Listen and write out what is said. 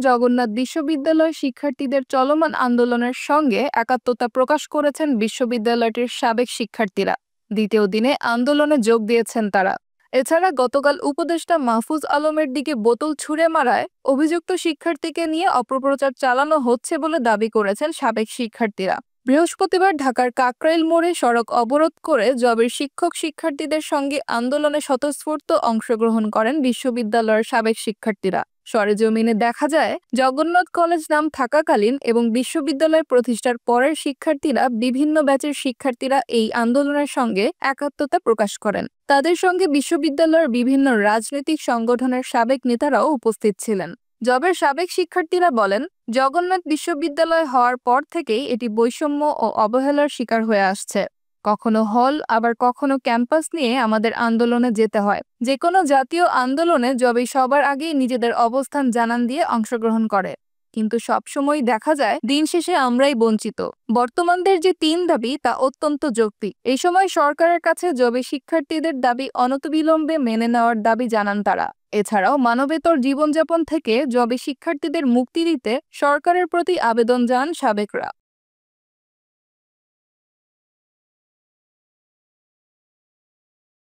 জগন্নাথ বিশ্ববিদ্যালয় শিক্ষার্থীদের চলমান আন্দোলনের সঙ্গে একাত্মতা প্রকাশ করেছেন বিশ্ববিদ্যালয়টির সাবেক শিক্ষার্থীরা। দ্বিতীয় দিনে আন্দোলনে যোগ দিয়েছেন তারা। এছাড়া গতকাল উপদেষ্টা মাহফুজ আলমের দিকে বোতল ছুঁড়ে মারায় অভিযুক্ত শিক্ষার্থীকে নিয়ে অপপ্রচার চালানো হচ্ছে বলে দাবি করেছেন সাবেক শিক্ষার্থীরা। বৃহস্পতিবার ঢাকার কাকরাইল মোড়ে সড়ক অবরোধ করে জবের শিক্ষার্থীদের সঙ্গে আন্দোলনে স্বতঃস্ফূর্ত অংশগ্রহণ করেন বিশ্ববিদ্যালয়ের সাবেক শিক্ষার্থীরা। সরেজমিনে দেখা যায়, জগন্নাথ কলেজ নাম থাকাকালীন এবং বিশ্ববিদ্যালয় প্রতিষ্ঠার পরের শিক্ষার্থীরা বিভিন্ন ব্যাচের শিক্ষার্থীরা এই আন্দোলনের সঙ্গে একাত্মতা প্রকাশ করেন। তাদের সঙ্গে বিশ্ববিদ্যালয়ের বিভিন্ন রাজনৈতিক সংগঠনের সাবেক নেতারাও উপস্থিত ছিলেন। জবের সাবেক শিক্ষার্থীরা বলেন, জগন্নাথ বিশ্ববিদ্যালয় হওয়ার পর থেকেই এটি বৈষম্য ও অবহেলার শিকার হয়ে আসছে। কখনো হল, আবার কখনো ক্যাম্পাস নিয়ে আমাদের আন্দোলনে যেতে হয়। যে কোনো জাতীয় আন্দোলনে জবে সবার আগেই নিজেদের অবস্থান জানান দিয়ে অংশগ্রহণ করে, কিন্তু সবসময় দেখা যায় দিন শেষে আমরাই বঞ্চিত। বর্তমানদের যে ৩ দাবি তা অত্যন্ত যৌক্তিক। এই সময় সরকারের কাছে জবে শিক্ষার্থীদের দাবি অনতিবিলম্বে মেনে নেওয়ার দাবি জানান তারা। এছাড়াও মানবেতর জীবনযাপন থেকে জবে শিক্ষার্থীদের মুক্তি দিতে সরকারের প্রতি আবেদন জানান সাবেকরা।